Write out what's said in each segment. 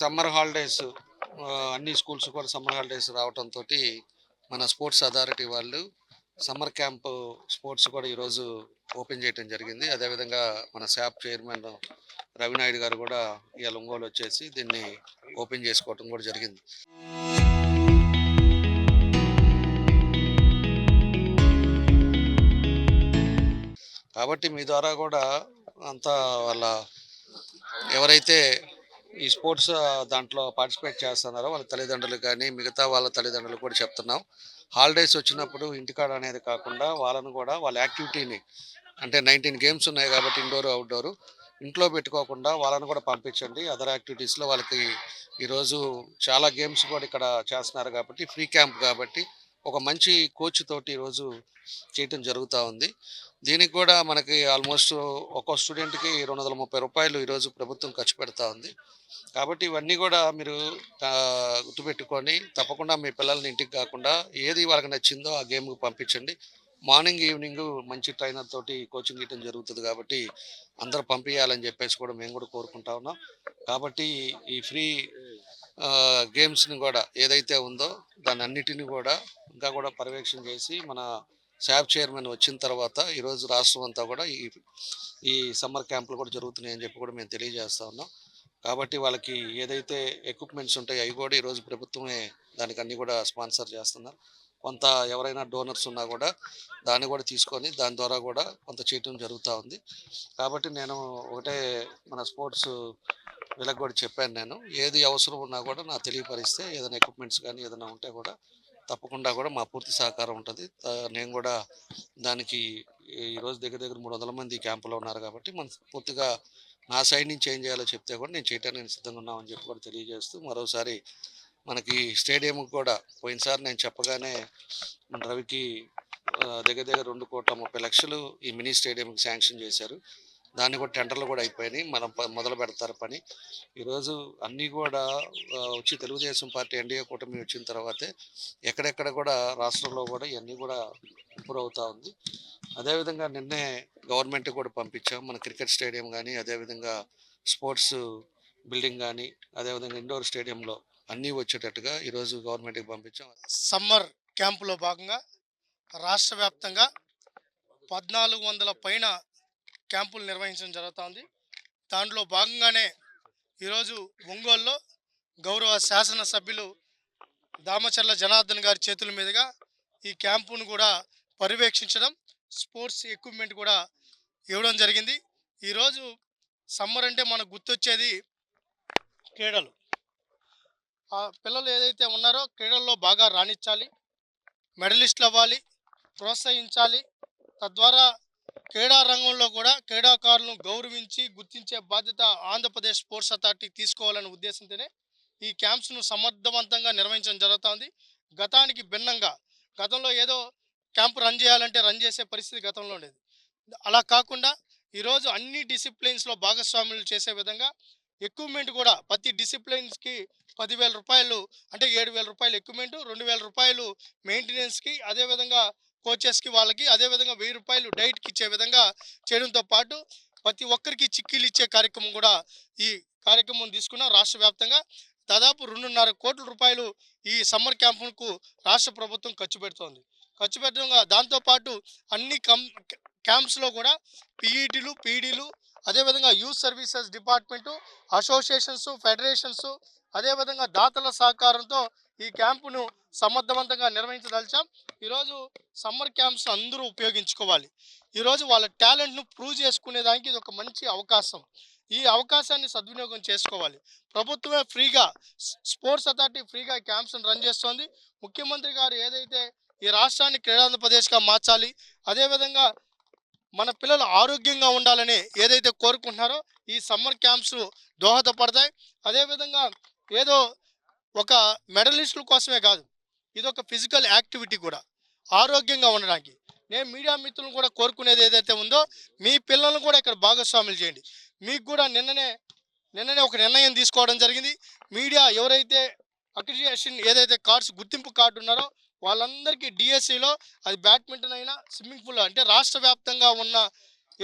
Summer holidays అన్ని schools కూడా summer holidays రావడంతో మన స్పోర్ట్స్ అథారిటీ వాళ్ళు సమ్మర్ క్యాంప్ స్పోర్ట్స్ కూడా ఈరోజు ఓపెన్ చేయడం జరిగింది. అదేవిధంగా మన శాప్ చైర్మన్ రవినాయుడు గారు కూడా ఇవాళ ఒంగోలు వచ్చేసి దీన్ని ఓపెన్ చేసుకోవడం కూడా జరిగింది. కాబట్టి మీ ద్వారా కూడా అంతా వాళ్ళ ఎవరైతే ఈ స్పోర్ట్స్ దాంట్లో పార్టిసిపేట్ చేస్తున్నారో వాళ్ళ తల్లిదండ్రులు కానీ మిగతా వాళ్ళ తల్లిదండ్రులు కూడా చెప్తున్నాం. హాలిడేస్ వచ్చినప్పుడు ఇంటికాడ అనేది కాకుండా వాళ్ళను కూడా వాళ్ళ యాక్టివిటీని అంటే 19 గేమ్స్ ఉన్నాయి కాబట్టి ఇండోర్ అవుట్డోర్ ఇంట్లో పెట్టుకోకుండా వాళ్ళని కూడా పంపించండి. అదర్ యాక్టివిటీస్లో వాళ్ళకి ఈరోజు చాలా గేమ్స్ కూడా ఇక్కడ చేస్తున్నారు కాబట్టి ఫ్రీ క్యాంప్ కాబట్టి ఒక మంచి కోచ్ తోటి ఈరోజు చేయటం జరుగుతూ ఉంది. దీనికి కూడా మనకి ఆల్మోస్ట్ ఒక్కో స్టూడెంట్కి రూ. 230 ఈరోజు ప్రభుత్వం ఖర్చు పెడతా ఉంది. కాబట్టి ఇవన్నీ కూడా మీరు గుర్తుపెట్టుకొని తప్పకుండా మీ పిల్లల్ని ఇంటికి కాకుండా ఏది వాళ్ళకి నచ్చిందో ఆ గేమ్కి పంపించండి. మార్నింగ్ ఈవినింగ్ మంచి ట్రైనర్ తోటి కోచింగ్ ఇవ్వడం జరుగుతుంది కాబట్టి అందరూ పంపించాలని చెప్పేసి కూడా మేము కూడా కోరుకుంటా ఉన్నాం. కాబట్టి ఈ ఫ్రీ గేమ్స్ని కూడా ఏదైతే ఉందో దాన్ని అన్నిటిని కూడా ఇంకా కూడా పర్యవేక్షణ చేసి మన శాప్ చైర్మన్ వచ్చిన తర్వాత ఈరోజు రాష్ట్రం అంతా కూడా ఈ సమ్మర్ క్యాంపులు కూడా జరుగుతున్నాయని చెప్పి కూడా మేము తెలియజేస్తా ఉన్నాం. కాబట్టి వాళ్ళకి ఏదైతే ఎక్విప్మెంట్స్ ఉంటాయో అవి కూడా ఈరోజు ప్రభుత్వమే దానికి అన్నీ కూడా స్పాన్సర్ చేస్తున్నారు. కొంత ఎవరైనా డోనర్స్ ఉన్నా కూడా దాన్ని కూడా తీసుకొని దాని ద్వారా కూడా కొంత చేయటం జరుగుతూ ఉంది. కాబట్టి నేను ఒకటే మన స్పోర్ట్స్ వీళ్ళకి కూడా చెప్పాను, నేను ఏది అవసరం ఉన్నా కూడా నాకు తెలియపరిస్తే ఏదైనా ఎక్విప్మెంట్స్ కానీ ఏదైనా ఉంటే కూడా తప్పకుండా కూడా మా పూర్తి సహకారం ఉంటుంది. నేను కూడా దానికి ఈరోజు దగ్గర దగ్గర 300 మంది క్యాంపులో ఉన్నారు కాబట్టి మన పూర్తిగా నా సైడ్ నుంచి ఏం చేయాలో చెప్తే కూడా నేను చేయడానికి నేను సిద్ధంగా ఉన్నామని చెప్పి కూడా తెలియజేస్తూ మరోసారి మనకి స్టేడియం కూడా పోయినసారి నేను చెప్పగానే మన రవికి దగ్గర దగ్గర 2,30,00,000 ఈ మినీ స్టేడియంకి శాంక్షన్ చేశారు. దాన్ని కూడా టెండర్లు కూడా అయిపోయినాయి. మనం మొదలు పెడతారు పని. ఈరోజు అన్నీ కూడా వచ్చి తెలుగుదేశం పార్టీ ఎన్డీఏ కూటమి వచ్చిన తర్వాతే ఎక్కడెక్కడ కూడా రాష్ట్రంలో కూడా ఇవన్నీ కూడా ఇంప్రూవ్ అవుతూ ఉంది. అదేవిధంగా నిన్నే గవర్నమెంట్ కూడా పంపించాం. మన క్రికెట్ స్టేడియం కానీ అదేవిధంగా స్పోర్ట్స్ బిల్డింగ్ కానీ అదేవిధంగా ఇండోర్ స్టేడియంలో అన్నీ వచ్చేటట్టుగా ఈరోజు గవర్నమెంట్కి పంపించాం. సమ్మర్ క్యాంపులో భాగంగా రాష్ట్ర వ్యాప్తంగా 1400 పైన క్యాంపులు నిర్వహించడం జరుగుతుంది. దాంట్లో భాగంగానే ఈరోజు ఒంగోలులో గౌరవ శాసనసభ్యులు దామచర్ల జనార్దన్ గారి చేతుల మీదుగా ఈ క్యాంపును కూడా పర్యవేక్షించడం, స్పోర్ట్స్ ఎక్విప్మెంట్ కూడా ఇవ్వడం జరిగింది. ఈరోజు సమ్మర్ అంటే మనకు గుర్తొచ్చేది క్రీడలు. ఆ పిల్లలు ఏదైతే ఉన్నారో క్రీడల్లో బాగా రాణించాలి, మెడలిస్టులు అవ్వాలి, ప్రోత్సహించాలి. తద్వారా క్రీడా రంగంలో కూడా క్రీడాకారులను గౌరవించి గుర్తించే బాధ్యత ఆంధ్రప్రదేశ్ స్పోర్ట్స్ అథారిటీ తీసుకోవాలనే ఉద్దేశంతోనే ఈ క్యాంప్స్ను సమర్థవంతంగా నిర్వహించడం జరుగుతుంది. గతానికి భిన్నంగా గతంలో ఏదో క్యాంప్ రన్ చేయాలంటే రన్ చేసే పరిస్థితి గతంలో ఉండేది. అలా కాకుండా ఈరోజు అన్ని డిసిప్లిన్స్లో భాగస్వాములు చేసే విధంగా ఎక్విప్మెంట్ కూడా ప్రతి డిసిప్లిన్స్కి 10,000 రూపాయలు అంటే 7,000 రూపాయలు ఎక్విప్మెంట్, 2,000 రూపాయలు మెయింటెనెన్స్కి, అదేవిధంగా కోచెస్కి వాళ్ళకి, అదేవిధంగా 1,000 రూపాయలు డైట్కి ఇచ్చే విధంగా చేయడంతో పాటు ప్రతి ఒక్కరికి చిక్కీలు ఇచ్చే కార్యక్రమం కూడా ఈ కార్యక్రమం తీసుకున్న రాష్ట్ర వ్యాప్తంగా దాదాపు 2.5 కోట్ల రూపాయలు ఈ సమ్మర్ క్యాంపుకు రాష్ట్ర ప్రభుత్వం ఖర్చు పెడుతోంది. ఖర్చు పెట్టడంగా దాంతోపాటు అన్ని క్యాంప్స్లో కూడా పీఈటీలు, పీడీలు, అదేవిధంగా youth services department, associations, federations, అదేవిధంగా దాతల సహకారంతో ఈ క్యాంపును సమర్థవంతంగా నిర్వహించదలిచాం. ఈరోజు సమ్మర్ క్యాంప్స్ అందరూ ఉపయోగించుకోవాలి. ఈరోజు వాళ్ళ టాలెంట్ను ప్రూవ్ చేసుకునేదానికి ఇది ఒక మంచి అవకాశం. ఈ అవకాశాన్ని సద్వినియోగం చేసుకోవాలి. ప్రభుత్వమే ఫ్రీగా స్పోర్ట్స్ అథారిటీ ఫ్రీగా క్యాంప్స్ను రన్ చేస్తోంది. ముఖ్యమంత్రి గారు ఏదైతే ఈ రాష్ట్రాన్ని క్రీడాంధ్రప్రదేశ్గా మార్చాలి, అదేవిధంగా మన పిల్లలు ఆరోగ్యంగా ఉండాలని ఏదైతే కోరుకుంటున్నారో ఈ సమ్మర్ క్యాంప్స్ దోహదపడతాయి. అదేవిధంగా ఏదో ఒక మెడలిస్టుల కోసమే కాదు, ఇదొక ఫిజికల్ యాక్టివిటీ కూడా, ఆరోగ్యంగా ఉండడానికి. నేను మీడియా మిత్రులను కూడా కోరుకునేది ఏదైతే ఉందో మీ పిల్లలను కూడా ఇక్కడ భాగస్వాములు చేయండి. మీకు కూడా నిన్ననే ఒక నిర్ణయం తీసుకోవడం జరిగింది. మీడియా ఎవరైతే అక్రిడిటేషన్ ఏదైతే కార్డ్స్ గుర్తింపు కార్డు ఉన్నారో వాళ్ళందరికీ డిఎస్సిలో అది బ్యాడ్మింటన్ అయినా స్విమ్మింగ్ పూల్ అంటే రాష్ట్ర వ్యాప్తంగా ఉన్న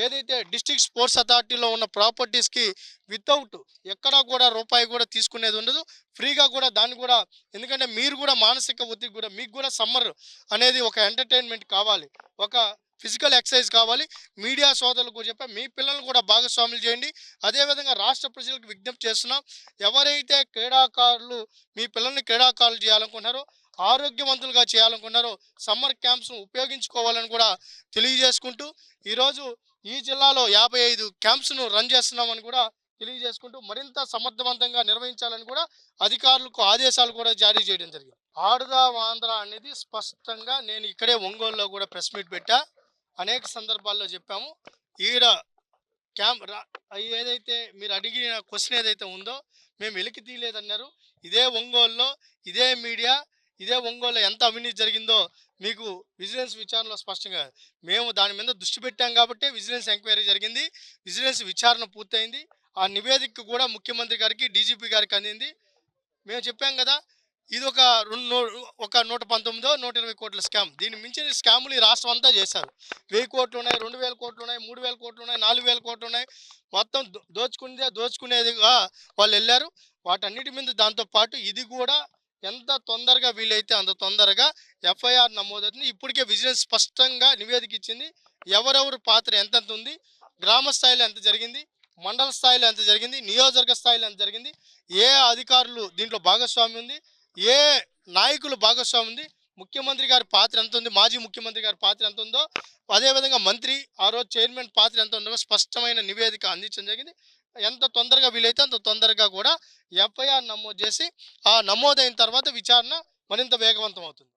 ఏదైతే డిస్ట్రిక్ట్ స్పోర్ట్స్ అథారిటీలో ఉన్న ప్రాపర్టీస్కి వితౌట్ ఎక్కడా కూడా రూపాయి కూడా తీసుకునేది ఉండదు, ఫ్రీగా కూడా దాన్ని కూడా. ఎందుకంటే మీరు కూడా మానసిక ఒత్తిడి కూడా, మీకు కూడా సమ్మర్ అనేది ఒక ఎంటర్టైన్మెంట్ కావాలి, ఒక ఫిజికల్ ఎక్సర్సైజ్ కావాలి. మీడియా సోదరులకు చెప్పి మీ పిల్లల్ని కూడా భాగస్వాములు చేయండి. అదేవిధంగా రాష్ట్ర ప్రజలకు విజ్ఞప్తి చేస్తున్నాం, ఎవరైతే క్రీడాకారులు మీ పిల్లల్ని క్రీడాకారులు చేయాలనుకుంటున్నారో, ఆరోగ్యవంతులుగా చేయాలనుకున్నారో సమ్మర్ క్యాంప్స్ను ఉపయోగించుకోవాలని కూడా తెలియజేసుకుంటూ, ఈరోజు ఈ జిల్లాలో 55 క్యాంప్స్ను రన్ చేస్తున్నామని కూడా తెలియజేసుకుంటూ, మరింత సమర్థవంతంగా నిర్వహించాలని కూడా అధికారులకు ఆదేశాలు కూడా జారీ చేయడం జరిగింది. ఆడుదాం ఆంధ్ర అనేది స్పష్టంగా నేను ఇక్కడే ఒంగోలులో కూడా ప్రెస్ మీట్ పెట్టా, అనేక సందర్భాల్లో చెప్పాము. ఈడ ఏదైతే మీరు అడిగిన క్వశ్చన్ ఏదైతే ఉందో మేము వెలికి తీయలేదన్నారు. ఇదే ఒంగోలులో ఇదే ఒంగోలులో ఎంత అవినీతి జరిగిందో మీకు విజిలెన్స్ విచారణలో స్పష్టంగా మేము దాని మీద దృష్టి పెట్టాం కాబట్టి విజిలెన్స్ ఎంక్వైరీ జరిగింది, విజిలెన్స్ విచారణ పూర్తయింది. ఆ నివేదిక కూడా ముఖ్యమంత్రి గారికి, డీజీపీ గారికి అందింది. మేము చెప్పాం కదా, ఇది ఒక 119 120 కోట్ల స్కామ్. దీన్ని మించిన స్కాములు ఈ రాష్ట్రం అంతా చేశారు. 1000 కోట్లు ఉన్నాయి, 2000 కోట్లు ఉన్నాయి, 3000 కోట్లు ఉన్నాయి, 4000 కోట్లు ఉన్నాయి. మొత్తం దోచుకునేదిగా వాళ్ళు వెళ్ళారు. వాటన్నిటి మీద దాంతోపాటు ఇది కూడా ఎంత తొందరగా వీలైతే అంత తొందరగా ఎఫ్ఐఆర్ నమోదవుతుంది. ఇప్పటికే విజిలెన్స్ స్పష్టంగా నివేదిక ఇచ్చింది, ఎవరెవరు పాత్ర ఎంతెంత ఉంది, గ్రామ స్థాయిలో ఎంత జరిగింది, మండల స్థాయిలో ఎంత జరిగింది, నియోజకవర్గ స్థాయిలో ఎంత జరిగింది, ఏ అధికారులు దీంట్లో భాగస్వామ్యం ఉంది, ఏ నాయకులు భాగస్వామ్యం ఉంది, ముఖ్యమంత్రి గారి పాత్ర ఎంత ఉంది, మాజీ ముఖ్యమంత్రి గారి పాత్ర ఎంత ఉందో, అదేవిధంగా మంత్రి ఆ రోజు చైర్మన్ పాత్ర ఎంత ఉందో స్పష్టమైన నివేదిక అందించడం జరిగింది. ఎంత తొందరగా వీలైతే అంత తొందరగా కూడా ఎఫ్ఐఆర్ నమోదు చేసి, ఆ నమోదైన తర్వాత విచారణ మరింత వేగవంతం అవుతుంది.